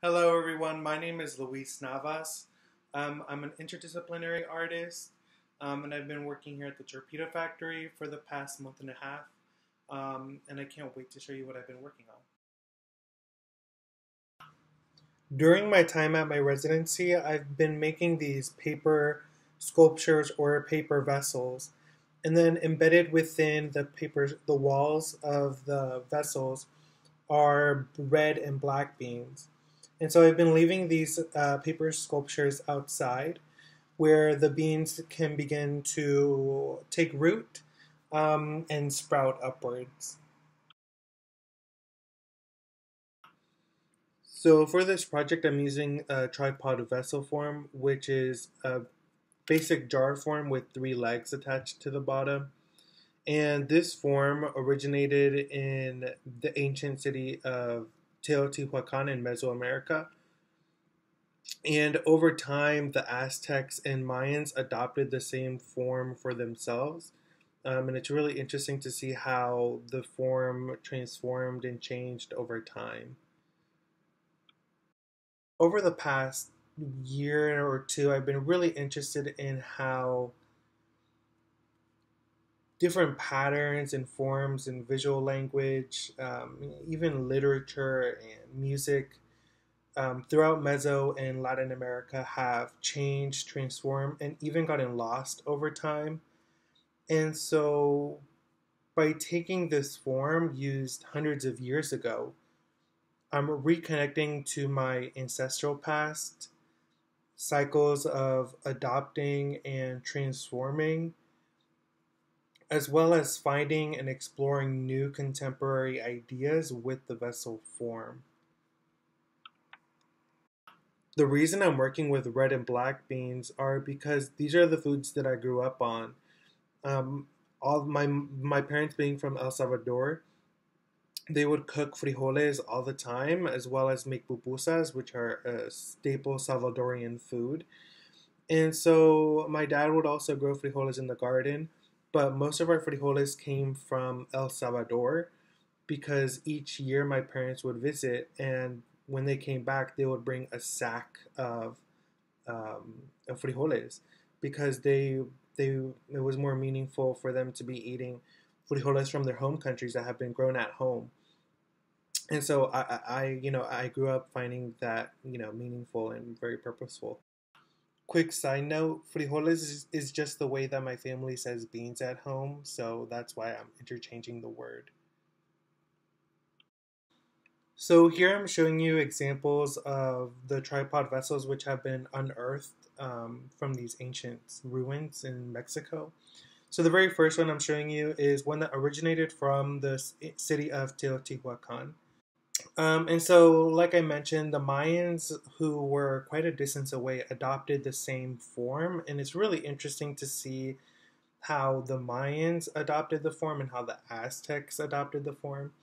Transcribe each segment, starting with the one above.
Hello, everyone. My name is Luis Navas. I'm an interdisciplinary artist, and I've been working here at the Torpedo Factory for the past month and a half. And I can't wait to show you what I've been working on. During my time at my residency, I've been making these paper sculptures or paper vessels, and then embedded within the walls of the vessels are red and black beans. And so I've been leaving these paper sculptures outside where the beans can begin to take root and sprout upwards. So for this project, I'm using a tripod vessel form, which is a basic jar form with three legs attached to the bottom. And this form originated in the ancient city of Teotihuacan in Mesoamerica. And over time, the Aztecs and Mayans adopted the same form for themselves. And it's really interesting to see how the form transformed and changed over time. Over the past year or two, I've been really interested in how different patterns and forms and visual language, even literature and music throughout Meso and Latin America have changed, transformed, and even gotten lost over time. And so, by taking this form used hundreds of years ago, I'm reconnecting to my ancestral past, cycles of adopting and transforming, as well as finding and exploring new contemporary ideas with the vessel form. The reason I'm working with red and black beans are because these are the foods that I grew up on. Um, all my parents being from El Salvador, they would cook frijoles all the time, as well as make pupusas, which are a staple Salvadorian food. And so my dad would also grow frijoles in the garden, but most of our frijoles came from El Salvador because each year my parents would visit, and when they came back, they would bring a sack of frijoles because they it was more meaningful for them to be eating frijoles from their home countries that have been grown at home. And so I grew up finding that meaningful and very purposeful. Quick side note: frijoles is just the way that my family says beans at home, so that's why I'm interchanging the word. So here I'm showing you examples of the tripod vessels which have been unearthed from these ancient ruins in Mexico. So the very first one I'm showing you is one that originated from the city of Teotihuacan. And so, like I mentioned, the Mayans, who were quite a distance away, adopted the same form. And it's really interesting to see how the Mayans adopted the form and how the Aztecs adopted the form.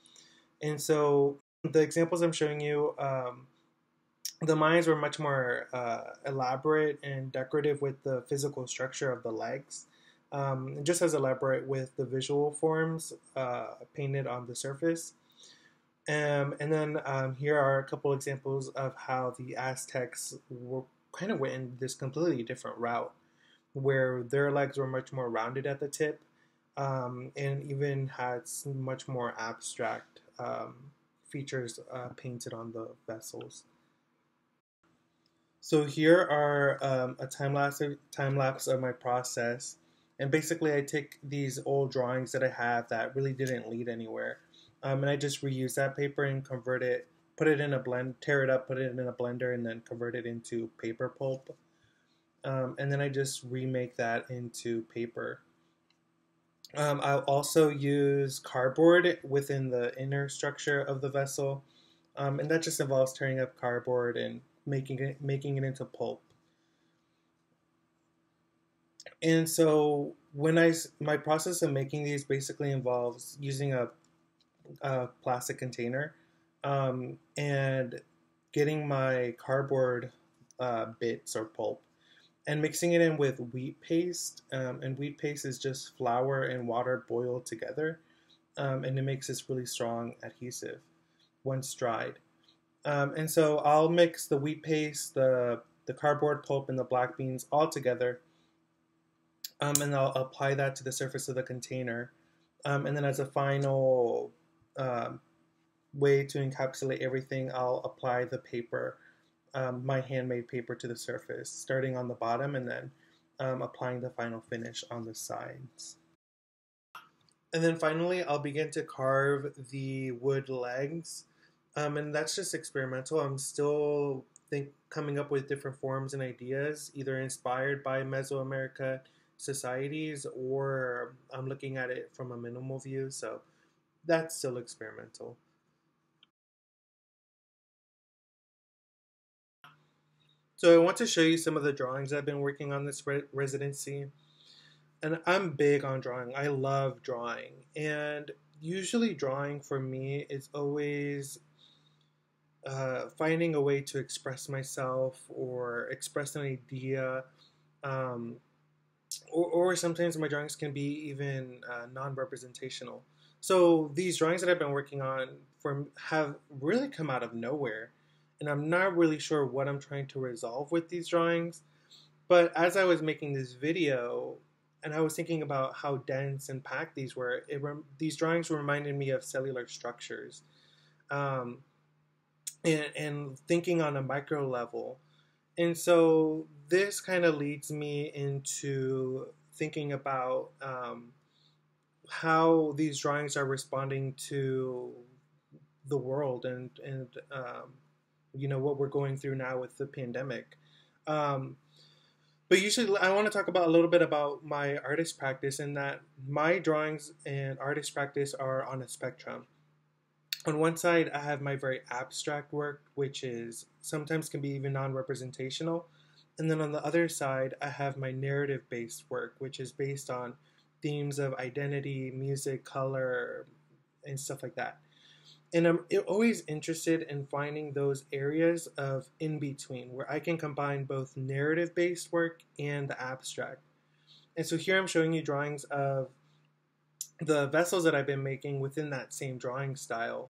And so, the examples I'm showing you, the Mayans were much more elaborate and decorative with the physical structure of the legs, just as elaborate with the visual forms painted on the surface. And then here are a couple examples of how the Aztecs were kind of went in this completely different route, where their legs were much more rounded at the tip, and even had much more abstract features painted on the vessels. So here are a time lapse of my process, and basically I take these old drawings that I have that really didn't lead anywhere, and I just reuse that paper and convert it, put it in a blend, tear it up, put it in a blender, and then convert it into paper pulp, and then I just remake that into paper. I'll also use cardboard within the inner structure of the vessel, and that just involves tearing up cardboard and making it into pulp. And so my process of making these basically involves using a plastic container and getting my cardboard bits or pulp and mixing it in with wheat paste. And wheat paste is just flour and water boiled together, and it makes this really strong adhesive once dried. And so I'll mix the wheat paste, the cardboard pulp, and the black beans all together, and I'll apply that to the surface of the container. And then as a final um, way to encapsulate everything, I'll apply the paper, my handmade paper, to the surface, starting on the bottom and then applying the final finish on the sides. And then finally, I'll begin to carve the wood legs. And that's just experimental. I'm still coming up with different forms and ideas, either inspired by Mesoamerica societies or I'm looking at it from a minimal view. So that's still experimental. So I want to show you some of the drawings I've been working on this residency. And I'm big on drawing. I love drawing. And usually drawing for me is always finding a way to express myself or express an idea. Um, or sometimes my drawings can be even non-representational. So these drawings that I've been working on have really come out of nowhere. And I'm not really sure what I'm trying to resolve with these drawings. But as I was making this video, and I was thinking about how dense and packed these were, these drawings reminded me of cellular structures. Um, and thinking on a micro level. And so this kind of leads me into thinking about how these drawings are responding to the world and you know what we're going through now with the pandemic. Um, but usually, I want to talk about a little bit about my artist practice, and that my drawings and artist practice are on a spectrum. On one side, I have my very abstract work, which is sometimes can be even non-representational. And then on the other side, I have my narrative-based work, which is based on themes of identity, music, color, and stuff like that. And I'm always interested in finding those areas of in between where I can combine both narrative-based work and the abstract. And so here I'm showing you drawings of the vessels that I've been making within that same drawing style.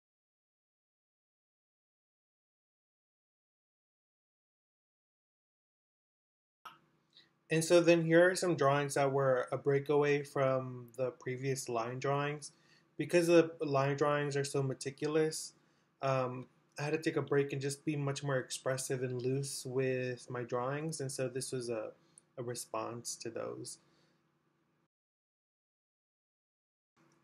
And so then here are some drawings that were a breakaway from the previous line drawings. Because the line drawings are so meticulous, I had to take a break and just be much more expressive and loose with my drawings. And so this was a response to those.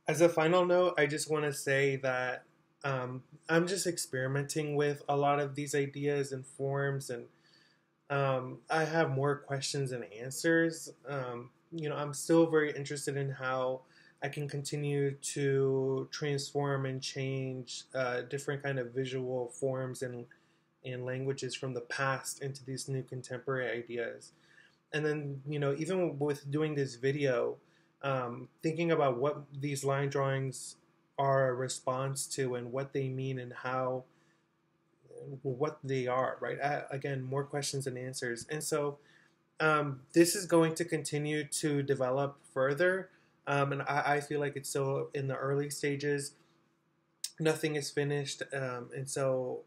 As a final note, I just want to say that I'm just experimenting with a lot of these ideas and forms, and I have more questions and answers. You know, I'm still very interested in how I can continue to transform and change different kind of visual forms and languages from the past into these new contemporary ideas. And then, you know, even with doing this video, thinking about what these line drawings are a response to and what they mean and how what they are, right? Again, more questions and answers. And so this is going to continue to develop further. And I feel like it's still in the early stages. Nothing is finished. And so,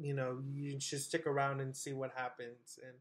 you know, you should stick around and see what happens. And